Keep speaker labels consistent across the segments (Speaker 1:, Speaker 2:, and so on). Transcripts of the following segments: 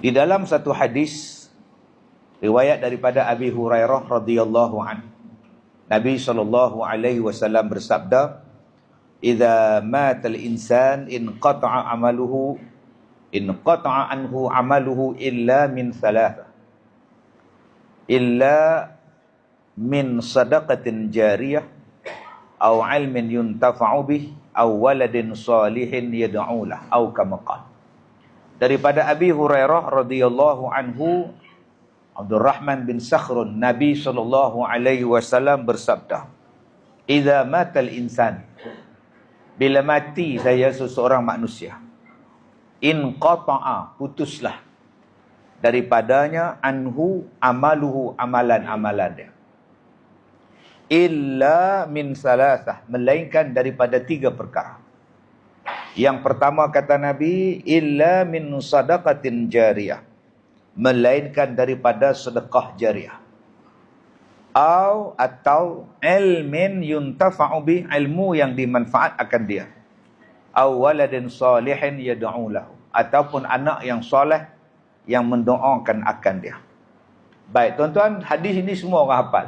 Speaker 1: Di dalam satu hadis riwayat daripada Abi Hurairah radhiyallahu anhu, Nabi SAW bersabda, "Idza matal insan inqata'a anhu amaluhu illa min thalathah, illa min sadaqatin jariyah aw 'ilmin yuntafa'u bih aw waladin salihin yad'u lah aw kama qala." Daripada Abi Hurairah radhiyallahu anhu, Abdurrahman bin Sakhrun, Nabi SAW bersabda, "Idza matal insan," bila mati saya seseorang manusia, inqata'a, putuslah daripadanya, anhu, amaluhu, amalan-amalan dia, illa min salasah, melainkan daripada 3 perkara. Yang pertama kata Nabi, illa min sadaqatin jariyah, melainkan daripada sedekah jariah, atau ilmin yuntafa'u bi, ilmu yang dimanfaat akan dia, aw waladin salihin yad'u lahu, ataupun anak yang soleh yang mendoakan akan dia. Baik tuan-tuan, hadis ini semua orang hafal.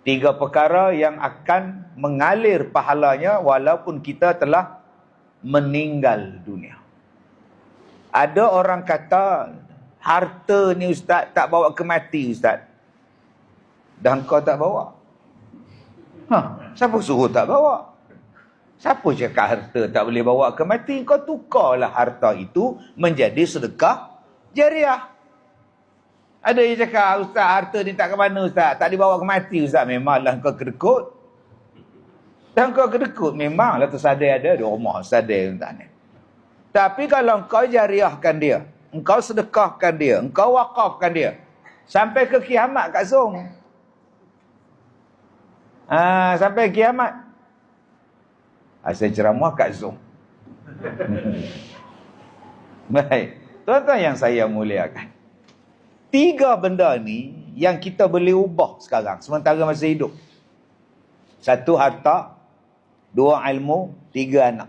Speaker 1: 3 perkara yang akan mengalir pahalanya walaupun kita telah meninggal dunia. Ada orang kata, harta ni ustaz tak bawa ke mati ustaz. Dan kau tak bawa. Siapa suruh tak bawa? Siapa cakap harta tak boleh bawa ke mati? Kau tukarlah harta itu menjadi sedekah jariah. Ada yang cakap, ustaz harta ni tak ke mana ustaz, tak dibawa ke mati ustaz. Memanglah kau kedekut. Dan kau kedekut, memanglah tersadai ada rumah sadai ustaz ni. Tapi kalau kau jariahkan dia, engkau sedekahkan dia, engkau wakafkan dia, sampai ke kiamat Kak Zong. Sampai kiamat. Saya ceramah Kak Zong. Baik. Tuan-tuan yang saya muliakan, 3 benda ni yang kita boleh ubah sekarang, sementara masih hidup. 1, harta. 2, ilmu. 3, anak.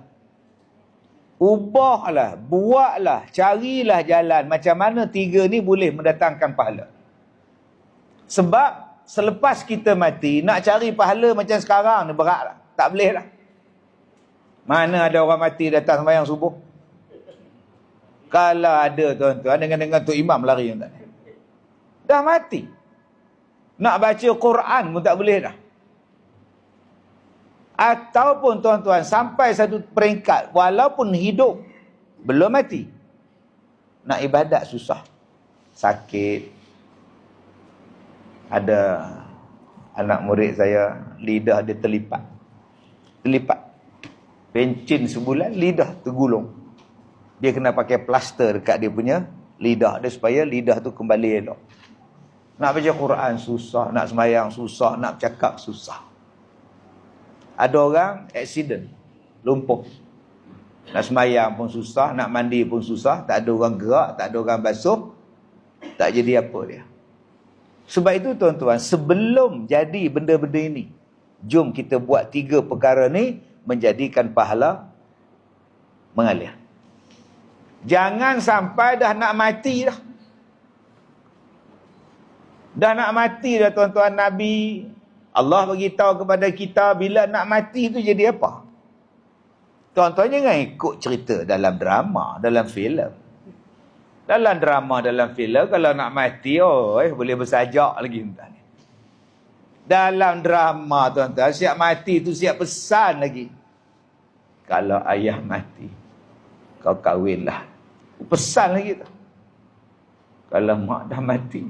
Speaker 1: Ubahlah, buatlah, carilah jalan macam mana 3 ni boleh mendatangkan pahala. Sebab selepas kita mati, nak cari pahala macam sekarang ni berat lah. Tak boleh lah. Mana ada orang mati datang sembahyang subuh? Kalau ada tuan-tuan, dengan Tok Imam lari yang tak. Dah mati. Nak baca Quran pun tak boleh dah. Ataupun tuan-tuan, sampai satu peringkat, walaupun hidup, belum mati, nak ibadat susah. Sakit. Ada anak murid saya, lidah dia terlipat. Pencin sebulan, lidah tergulung. Dia kena pakai plaster dekat dia punya lidah dia, supaya lidah tu kembali elok. Nak baca Quran susah, nak sembahyang susah, nak bercakap susah. Ada orang accident, lumpuh. Nak sembahyang pun susah, nak mandi pun susah, tak ada orang gerak, tak ada orang basuh, tak jadi apa dia. Sebab itu tuan-tuan, sebelum jadi benda-benda ini, jom kita buat 3 perkara ni menjadikan pahala mengalir. Jangan sampai dah nak mati dah. Dah nak mati dah tuan-tuan, Nabi Allah beritahu kepada kita bila nak mati tu jadi apa. Tuan-tuan jangan ikut cerita dalam drama, dalam filem. Dalam drama, dalam filem, kalau nak mati, boleh bersajak lagi. Dalam drama tuan-tuan, siap mati tu siap pesan lagi. Kalau ayah mati, kau kahwinlah. Pesan lagi tu. Kalau mak dah mati,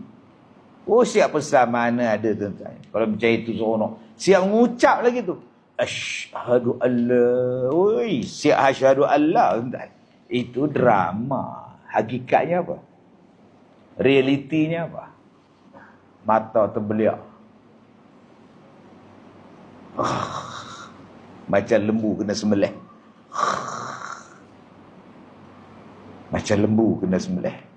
Speaker 1: siap pesan mana ada tuan-tuan. Kalau macam itu seronok. Siap mengucap lagi tu. Asyhadu alla. Siap asyhadu alla tuan-tuan. Itu drama. Hakikatnya apa? Realitinya apa? Mata terbeliak. Macam lembu kena sembelih. Macam lembu kena sembelih.